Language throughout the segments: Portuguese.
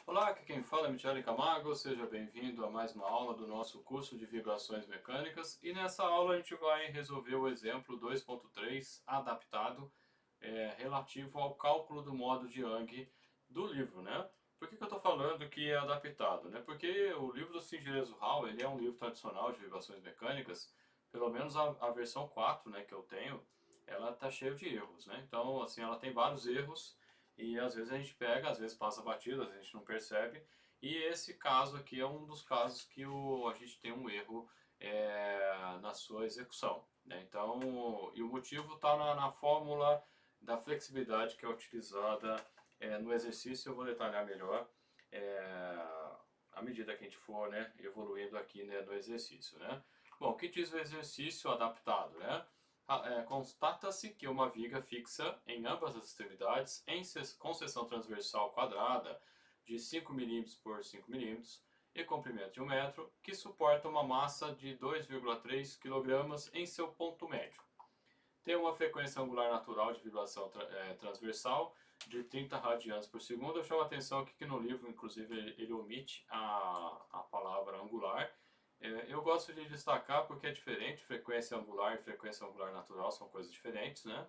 Olá, aqui quem fala é Michele Camargo, seja bem-vindo a mais uma aula do nosso curso de vibrações mecânicas e nessa aula a gente vai resolver o exemplo 2.3 adaptado relativo ao cálculo do modo de Young do livro, né? Por que eu estou falando que é adaptado, né? Porque o livro do Shinji Hao, ele é um livro tradicional de vibrações mecânicas, pelo menos a versão 4, né, que eu tenho, ela está cheia de erros, né? Então, assim, ela tem vários erros e às vezes a gente pega, às vezes passa batido, às vezes a gente não percebe. E esse caso aqui é um dos casos que a gente tem um erro na sua execução, né? Então, e o motivo está na fórmula da flexibilidade que é utilizada no exercício. Eu vou detalhar melhor à medida que a gente for, né, evoluindo aqui, né, no exercício, né? Bom, o que diz o exercício adaptado, né? Constata-se que uma viga fixa em ambas as extremidades, com seção transversal quadrada de 5 mm por 5 mm e comprimento de 1 metro, que suporta uma massa de 2,3 kg em seu ponto médio. Tem uma frequência angular natural de vibração transversal de 30 radianos por segundo. Eu chamo a atenção aqui que no livro, inclusive, ele omite a palavra angular. Eu gosto de destacar porque é diferente, frequência angular e frequência angular natural são coisas diferentes, né?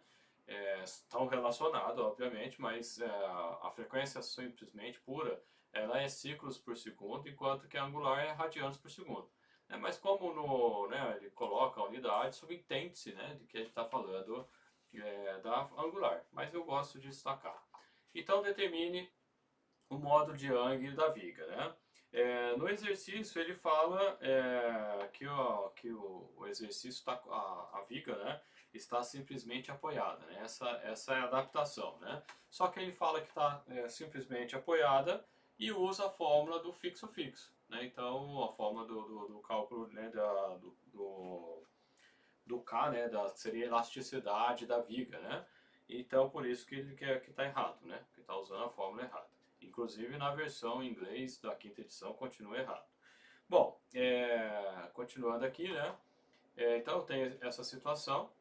Estão relacionadas, obviamente, mas a frequência simplesmente pura, ela é ciclos por segundo, enquanto que a angular é radianos por segundo. Mas como ele coloca a unidade, subentende-se, né, de que a gente está falando da angular, mas eu gosto de destacar. Então determine o modo de Young da viga, né? No exercício ele fala que o exercício está, a viga, né, está simplesmente apoiada, né? Essa é a adaptação, né? Só que ele fala que está simplesmente apoiada e usa a fórmula do fixo-fixo, né? Então a fórmula do cálculo, né, do K, né, seria a elasticidade da viga, né? Então por isso que ele quer que está errado, né? Que está usando a fórmula errada. Inclusive na versão em inglês da quinta edição continua errado. Bom, continuando aqui, né? Então tem essa situação.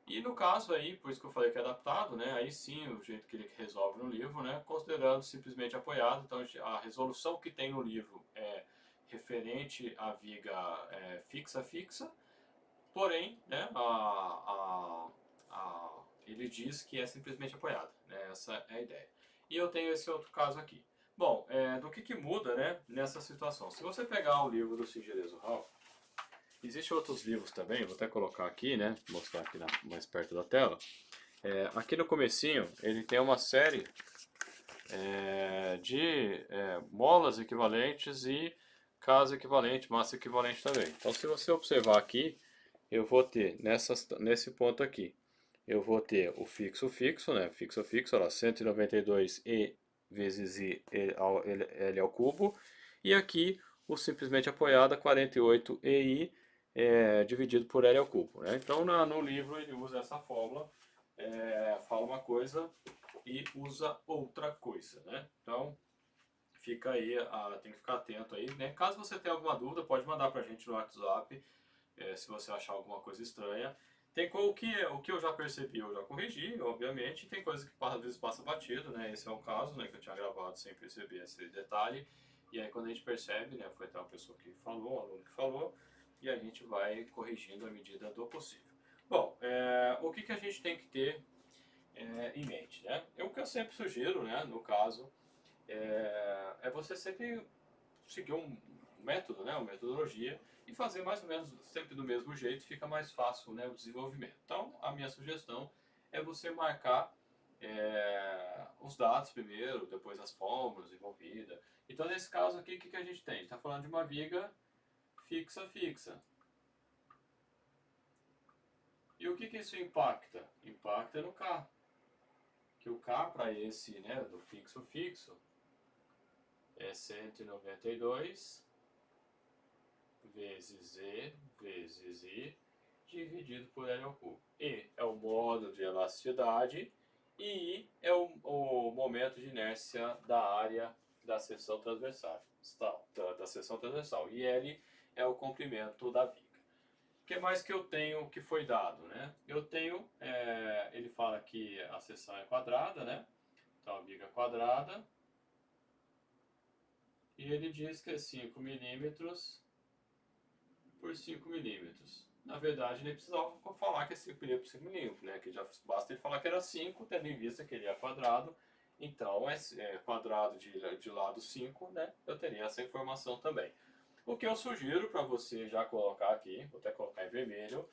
E no caso aí, por isso que eu falei que é adaptado, né? Aí sim, o jeito que ele resolve no livro, né? Considerando simplesmente apoiado. Então a resolução que tem no livro é referente à viga fixa, porém, né? Ele diz que é simplesmente apoiado, né? Essa é a ideia. E eu tenho esse outro caso aqui. Bom, do que muda, né, nessa situação? Se você pegar o livro do Shinji Hao, existem outros livros também, vou até colocar aqui, né, mostrar aqui mais perto da tela. Aqui no comecinho, ele tem uma série de molas equivalentes e casa equivalente, massa equivalente também. Então, se você observar aqui, eu vou ter nesse ponto aqui, eu vou ter o fixo, né? Fixo, olha, 192 E vezes I L ao cubo. E aqui o simplesmente apoiada, 48 EI dividido por L ao cubo, né? Então no livro ele usa essa fórmula, fala uma coisa e usa outra coisa, né? Então fica aí, tem que ficar atento aí, né? Caso você tenha alguma dúvida, pode mandar pra gente no WhatsApp, se você achar alguma coisa estranha. Tem o que eu já percebi, eu já corrigi, obviamente. Tem coisa que às vezes passa batido, né? Esse é o caso, né? Que eu tinha gravado sem perceber esse detalhe. E aí quando a gente percebe, né? Foi até uma pessoa que falou, um aluno que falou, e a gente vai corrigindo à medida do possível. Bom, o que a gente tem que ter em mente, né? O que eu sempre sugiro, né? No caso, você sempre seguir um método, né, uma metodologia e fazer mais ou menos sempre do mesmo jeito, fica mais fácil, né, o desenvolvimento. Então, a minha sugestão é você marcar os dados primeiro, depois as fórmulas envolvidas. Então, nesse caso aqui, o que a gente tem? A gente está falando de uma viga fixa. E o que isso impacta? Impacta no K. Que o K para esse, né, do fixo, é 192 vezes E vezes I dividido por L ao cubo. E é o modo de elasticidade e I é o momento de inércia da área da seção transversal. Da seção transversal. E L é o comprimento da viga. O que mais que eu tenho que foi dado, né? Eu tenho, ele fala que a seção é quadrada, né? Então a viga quadrada E ele diz que é 5 milímetros por 5 milímetros. Na verdade, nem precisava falar que é 5 milímetros por 5 milímetros, né? Que já basta ele falar que era 5, tendo em vista que ele é quadrado. Então, é quadrado de lado 5, né? Eu teria essa informação também. O que eu sugiro para você já colocar aqui, vou até colocar em vermelho,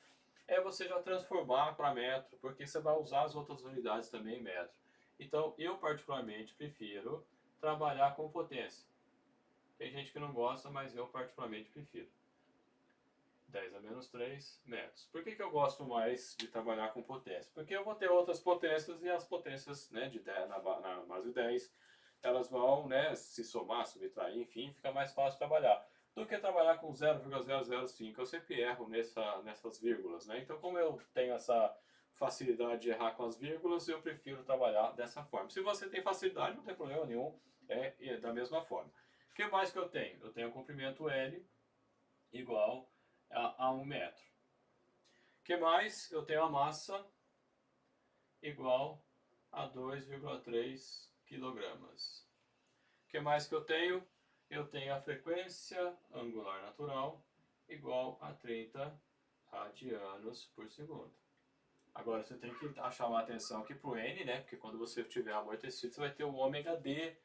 é você já transformar para metro, porque você vai usar as outras unidades também em metro. Então, eu particularmente prefiro trabalhar com potência. Tem gente que não gosta, mas eu particularmente prefiro. 10 a menos 3 metros. Por que eu gosto mais de trabalhar com potência? Porque eu vou ter outras potências e as potências, né, de 10, na base 10, elas vão, né, se somar, subtrair, enfim, fica mais fácil trabalhar. Do que trabalhar com 0,005. Eu sempre erro nessas vírgulas, né? Então, como eu tenho essa facilidade de errar com as vírgulas, eu prefiro trabalhar dessa forma. Se você tem facilidade, não tem problema nenhum, é da mesma forma. O que mais que eu tenho? Eu tenho o comprimento L igual a 1 metro. O que mais? Eu tenho a massa igual a 2,3 quilogramas. O que mais que eu tenho? Eu tenho a frequência angular natural igual a 30 radianos por segundo. Agora você tem que chamar a atenção aqui para o N, né? Porque quando você tiver amortecido, você vai ter o ômega D,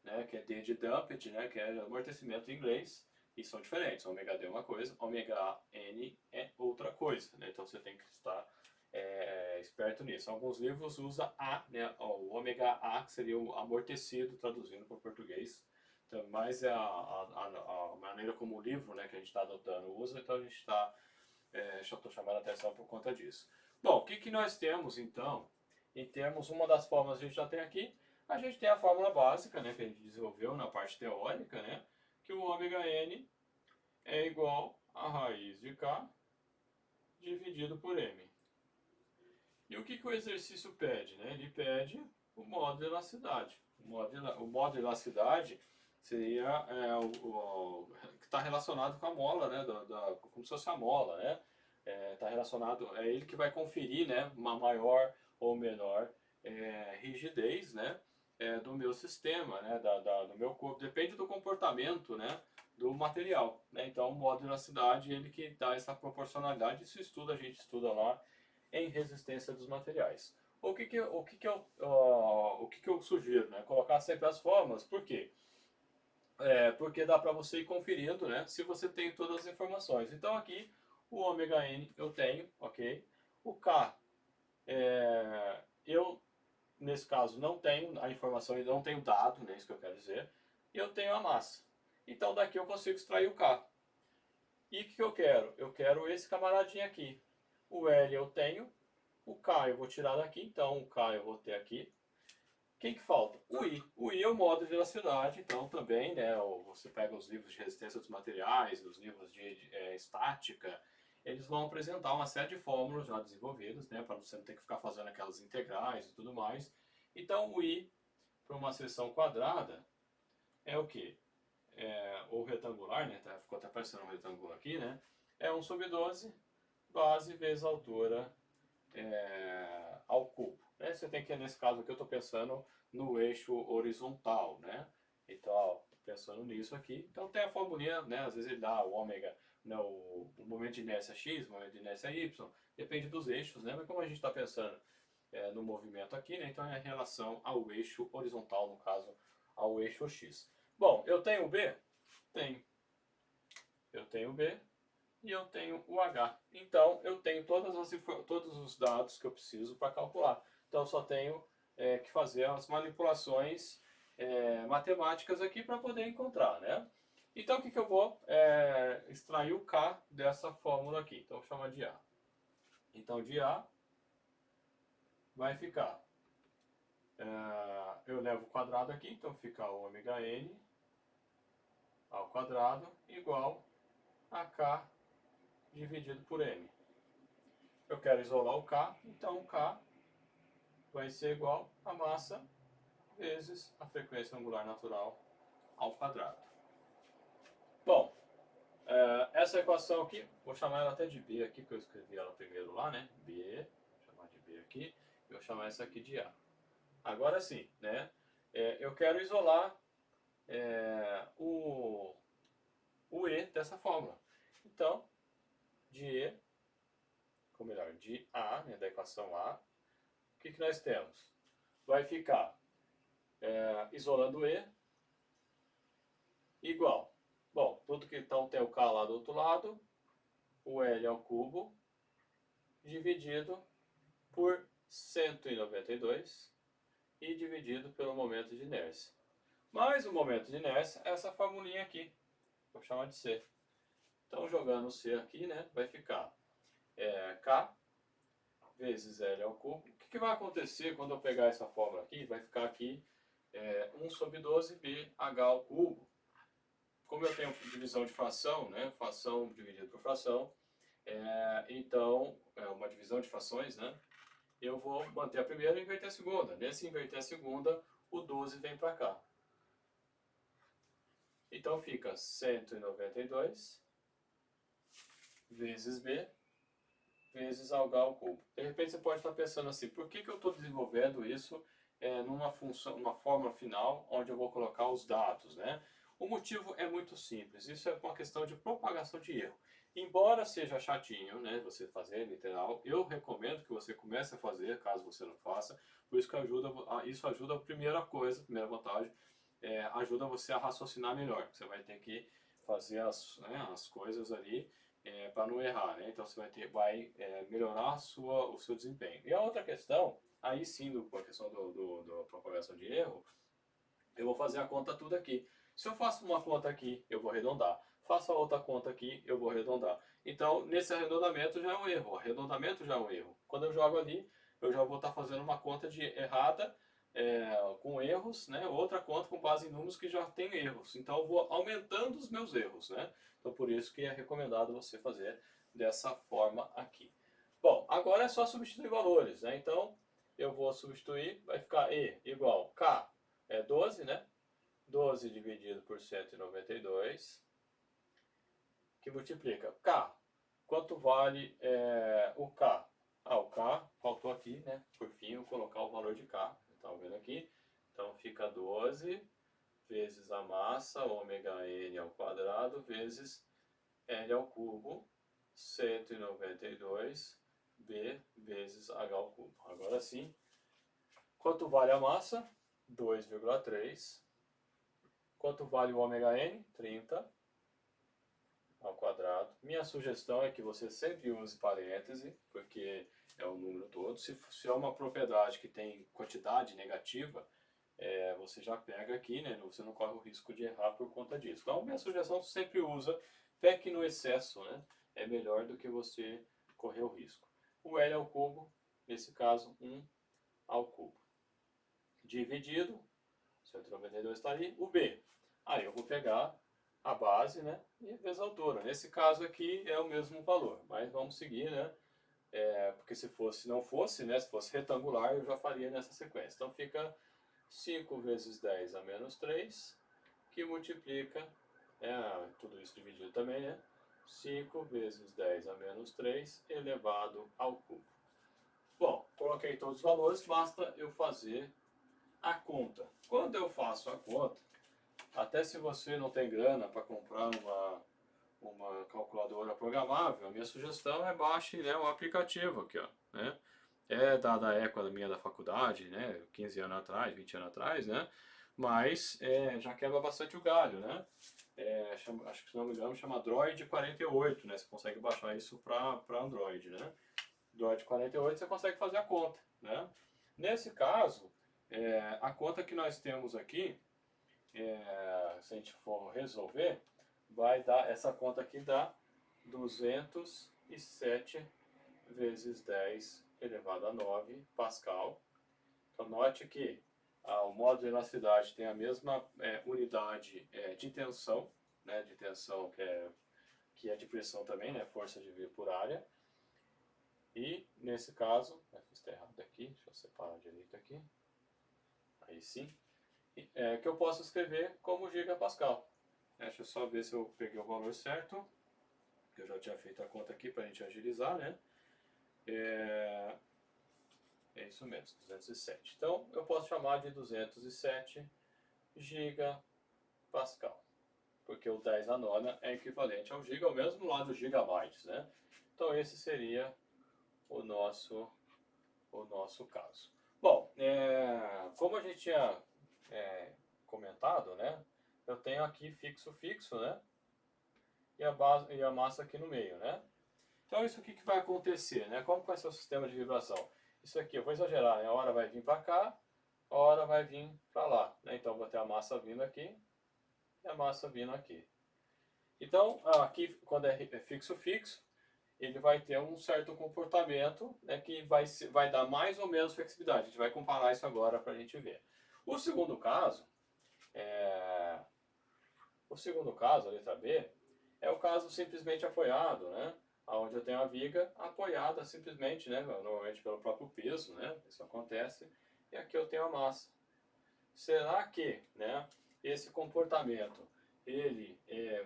né? Que é D de damped, né? Que é amortecimento em inglês. E são diferentes. Ômega D é uma coisa, ômega N é outra coisa, né? Então você tem que estar esperto nisso. Alguns livros usam A, né? O ômega A, que seria o amortecido, traduzindo para o português. Então, mas é a maneira como o livro, né, que a gente está adotando usa, então a gente está estou chamando a atenção por conta disso. Bom, o que nós temos então? E temos uma das fórmulas que a gente já tem aqui. A gente tem a fórmula básica, né, que a gente desenvolveu na parte teórica, né, que o ômega n é igual a raiz de k dividido por m. E o que o exercício pede? Né? Ele pede o modo de elasticidade. O modo de elasticidade seria o que está relacionado com a mola, né? Como se fosse a mola, né? Está relacionado, é ele que vai conferir, né, uma maior ou menor rigidez, né, do meu sistema, né, do meu corpo. Depende do comportamento, né, do material, né? Então, o modo de elasticidade ele que dá essa proporcionalidade. Isso estuda, a gente estuda lá em resistência dos materiais. O que eu sugiro, né? Colocar sempre as fórmulas, por quê? Porque dá para você ir conferindo, né? Se você tem todas as informações. Então aqui, o ômega n eu tenho, ok? O K, eu, nesse caso, não tenho a informação, não tenho dado, né? Isso que eu quero dizer. E eu tenho a massa. Então daqui eu consigo extrair o K. E o que eu quero? Eu quero esse camaradinho aqui. O L eu tenho, o K eu vou tirar daqui, então o K eu vou ter aqui. Quem que falta? O I. O I é o modo de elasticidade, então também, né, você pega os livros de resistência dos materiais, os livros de estática, eles vão apresentar uma série de fórmulas já desenvolvidas, né, para você não ter que ficar fazendo aquelas integrais e tudo mais. Então o I para uma seção quadrada é o que? Ou retangular, né, ficou até parecendo um retângulo aqui, né, é 1 sobre 12 base vezes altura ao cubo. Né? Você tem que, nesse caso aqui, eu estou pensando no eixo horizontal, né? Então, ó, pensando nisso aqui. Então tem a formulinha, né? Às vezes ele dá o ômega, né? o momento de inércia x, o momento de inércia y, depende dos eixos, né? Mas como a gente está pensando no movimento aqui, né? Então é em relação ao eixo horizontal, no caso, ao eixo x. Bom, eu tenho o B? Tenho. Eu tenho o B e eu tenho o H. Então, eu tenho todos os dados que eu preciso para calcular. Então, eu só tenho que fazer as manipulações matemáticas aqui para poder encontrar, né? Então, o que eu vou extrair o K dessa fórmula aqui. Então, vou chamar de A. Então, de A vai ficar... eu levo o quadrado aqui, então fica ômega n ao quadrado igual a K dividido por m. Eu quero isolar o K, então o K vai ser igual a massa vezes a frequência angular natural ao quadrado. Bom, essa equação aqui, vou chamar ela até de B aqui, porque eu escrevi ela primeiro lá, né? B, vou chamar de B aqui, e vou chamar essa aqui de A. Agora sim, né? Eu quero isolar o E dessa fórmula. Então, de E, ou melhor, de A, né, da equação A, o que nós temos? Vai ficar, isolando o E, igual. Bom, tudo que então tem o K lá do outro lado, o L ao cubo, dividido por 192 e dividido pelo momento de inércia. Mais o momento de inércia é essa formulinha aqui, vou chamar de C. Então, jogando o C aqui, né, vai ficar K vezes L ao cubo. O que vai acontecer quando eu pegar essa fórmula aqui? Vai ficar aqui 1 sobre 12 BH ao cubo. Como eu tenho divisão de fração, né, fração dividido por fração, então, uma divisão de frações, né, eu vou manter a primeira e inverter a segunda. Nesse inverter a segunda, o 12 vem para cá. Então fica 192 vezes B vezes H ao cubo. De repente você pode estar pensando assim, por que eu estou desenvolvendo isso numa função, numa fórmula final, onde eu vou colocar os dados, né? O motivo é muito simples, isso é uma questão de propagação de erro. Embora seja chatinho, né, você fazer literal, eu recomendo que você comece a fazer, caso você não faça, por isso que isso ajuda a primeira coisa, a primeira vantagem, ajuda você a raciocinar melhor. Você vai ter que fazer as coisas ali para não errar, né? Então você vai melhorar o seu desempenho. E a outra questão, aí sim, a questão da propagação de erro, eu vou fazer a conta tudo aqui. Se eu faço uma conta aqui, eu vou arredondar. Faço a outra conta aqui, eu vou arredondar. Então, nesse arredondamento já é um erro. O arredondamento já é um erro. Quando eu jogo ali, eu já vou estar fazendo uma conta de errada, com erros, né? Outra conta com base em números que já tem erros. Então, eu vou aumentando os meus erros, né? Então, por isso que é recomendado você fazer dessa forma aqui. Bom, agora é só substituir valores, né? Então, eu vou substituir, vai ficar E igual K é 12, né? 12 dividido por 192, que multiplica K. Quanto vale o K? O K faltou aqui, né? Por fim, eu vou colocar o valor de K. Estão vendo aqui? Então fica 12 vezes a massa, ômega n ao quadrado, vezes L ao cubo, 192 B vezes H ao cubo. Agora sim, quanto vale a massa? 2,3. Quanto vale o ômega n? 30 ao quadrado. Minha sugestão é que você sempre use parêntese, porque é o número todo. Se é uma propriedade que tem quantidade negativa, você já pega aqui, né? Você não corre o risco de errar por conta disso. Então, minha sugestão sempre usa, peque no excesso, né? É melhor do que você correr o risco. O L ao cubo, nesse caso, 1 ao cubo. Dividido, 192 está ali, o B. Aí eu vou pegar a base, né, e vezes a altura. Nesse caso aqui é o mesmo valor, mas vamos seguir, né, porque se não fosse, né, se fosse retangular, eu já faria nessa sequência. Então fica 5 vezes 10 a menos 3, que multiplica, tudo isso dividido também, né, 5 vezes 10 a menos 3 elevado ao cubo. Bom, coloquei todos os valores, basta eu fazer a conta. Quando eu faço a conta, até se você não tem grana para comprar uma calculadora programável, a minha sugestão é baixe, né, um aplicativo aqui, ó, né? É da época minha da faculdade, né, 15 anos atrás, 20 anos atrás, né? Mas já quebra bastante o galho, né? Acho que se não me engano chama Droid 48, né? Você consegue baixar isso para Android, né? Droid 48 você consegue fazer a conta, né? Nesse caso, a conta que nós temos aqui, se a gente for resolver, vai dar, essa conta aqui dá 207 vezes 10 elevado a 9 Pascal. Então note que o módulo de elasticidade tem a mesma unidade de tensão, né, de tensão que é de pressão também, né, força dividida por área. E nesse caso, fiz errado aqui, deixa eu separar direito aqui, aí sim, que eu posso escrever como gigapascal. Deixa eu só ver se eu peguei o valor certo. Eu já tinha feito a conta aqui para a gente agilizar, né? É isso mesmo, 207. Então eu posso chamar de 207 gigapascal. Pascal. Porque o 10 a nona é equivalente ao giga, ao mesmo lá dos gigabytes, né? Então esse seria o nosso caso. Bom, como a gente tinha comentado, né? Eu tenho aqui fixo, né? E a massa aqui no meio, né? Então isso aqui que vai acontecer, né? Como vai ser o sistema de vibração? Isso aqui, eu vou exagerar, né? A hora vai vir para cá, a hora vai vir para lá, né? Então vou ter a massa vindo aqui e a massa vindo aqui. Então aqui, quando é fixo, ele vai ter um certo comportamento, né, que vai dar mais ou menos flexibilidade. A gente vai comparar isso agora para a gente ver. O segundo caso, a letra B, é o caso simplesmente apoiado, né? Onde eu tenho a viga apoiada simplesmente, né? Normalmente pelo próprio peso, né? Isso acontece. E aqui eu tenho a massa. Será que, né, esse comportamento ele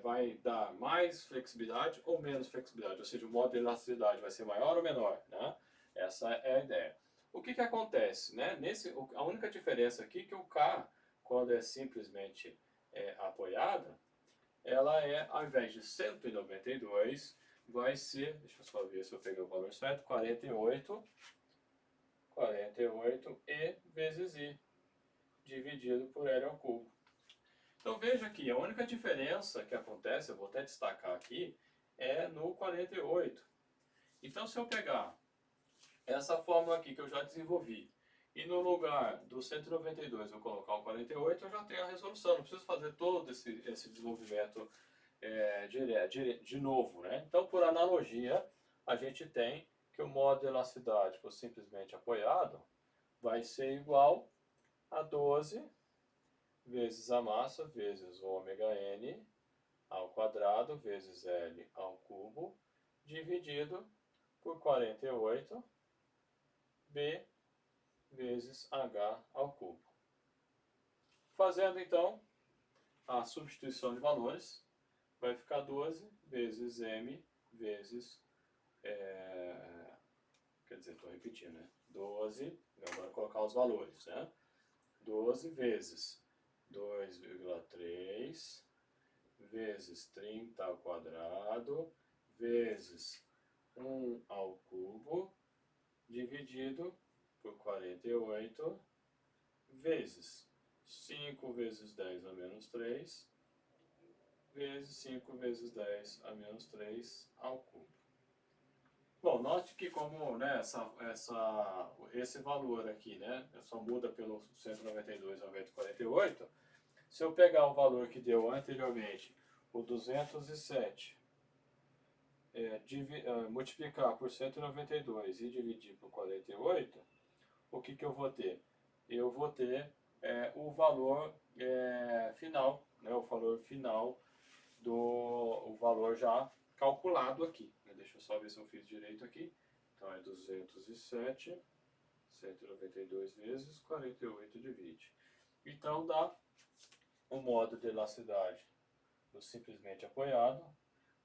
vai dar mais flexibilidade ou menos flexibilidade? Ou seja, o modo de elasticidade vai ser maior ou menor, né? Essa é a ideia. O que acontece, né? A única diferença aqui é que o K, quando é simplesmente apoiada, ela ao invés de 192, vai ser, deixa eu só ver se eu peguei o valor certo, 48 E vezes I, dividido por L ao cubo. Então veja aqui, a única diferença que acontece, eu vou até destacar aqui, é no 48. Então se eu pegar essa fórmula aqui que eu já desenvolvi, e no lugar do 192 eu colocar o 48, eu já tenho a resolução, não preciso fazer todo esse desenvolvimento de novo, né? Então, por analogia, a gente tem que o modo de elasticidade por simplesmente apoiado vai ser igual a 12 vezes a massa vezes ômega n ao quadrado vezes L ao cubo dividido por 48 B vezes H ao cubo. Fazendo então a substituição de valores, vai ficar 12 vezes M vezes, quer dizer, estou repetindo, né? 12, agora colocar os valores, né? 12 vezes 2,3 vezes 30 ao quadrado vezes 1 ao cubo dividido por 48 vezes 5 vezes 10 a menos 3 vezes 5 vezes 10 a menos 3 ao cubo. Bom, note que como, né, esse valor aqui, né, só muda pelo 192 ao 48, se eu pegar o valor que deu anteriormente, o 207, multiplicar por 192 e dividir por 48, o que eu vou ter? Eu vou ter o valor final, né, o valor já calculado aqui. Deixa eu só ver se eu fiz direito aqui. Então é 207, 192 vezes 48 divide. Então dá o modo de elasticidade do simplesmente apoiado,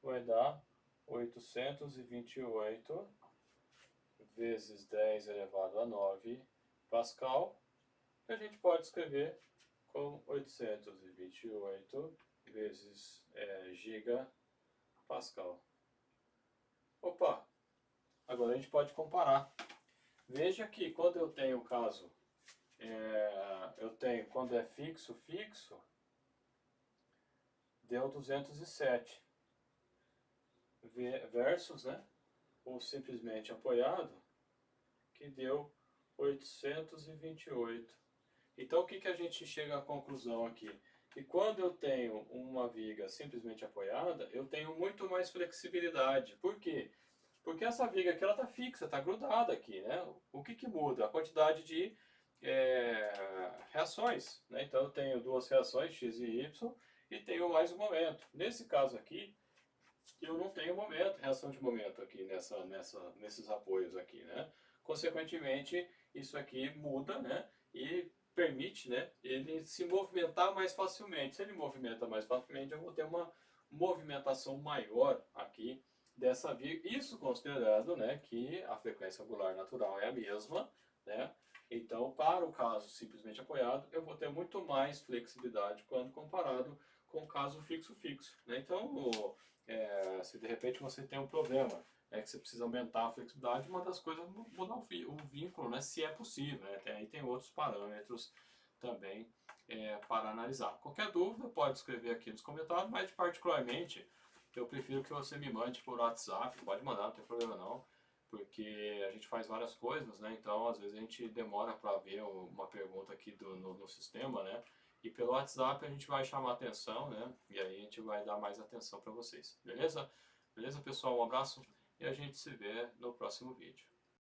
vai dar 828 vezes 10 elevado a 9 Pascal, que a gente pode escrever como 828 vezes giga Pascal. Opa, agora a gente pode comparar. Veja que quando eu tenho o caso, quando é fixo, deu 207. Versus, né, ou simplesmente apoiado, que deu 828. Então o que a gente chega à conclusão aqui? Que quando eu tenho uma viga simplesmente apoiada, eu tenho muito mais flexibilidade. Por quê? Porque essa viga aqui está fixa, está grudada aqui, né? O que muda? A quantidade de reações, né? Então eu tenho duas reações, x e y, e tenho mais um momento. Nesse caso aqui, eu não tenho reação de momento aqui nesses apoios aqui, né? Consequentemente, isso aqui muda, né? E permite, né, ele se movimentar mais facilmente. Se ele movimenta mais facilmente, eu vou ter uma movimentação maior aqui dessa viga. Isso considerando, né, que a frequência angular natural é a mesma, né? Então, para o caso simplesmente apoiado, eu vou ter muito mais flexibilidade quando comparado com caso fixo, né? Então, se de repente você tem um problema, que você precisa aumentar a flexibilidade, uma das coisas é mudar o vínculo, né? Se é possível, né? Aí tem outros parâmetros também para analisar. Qualquer dúvida pode escrever aqui nos comentários, mas particularmente eu prefiro que você me mande por WhatsApp, pode mandar, não tem problema não, porque a gente faz várias coisas, né? Então às vezes a gente demora para ver uma pergunta aqui no sistema, né? E pelo WhatsApp a gente vai chamar atenção, né? E aí a gente vai dar mais atenção para vocês, beleza? Beleza, pessoal? Um abraço e a gente se vê no próximo vídeo.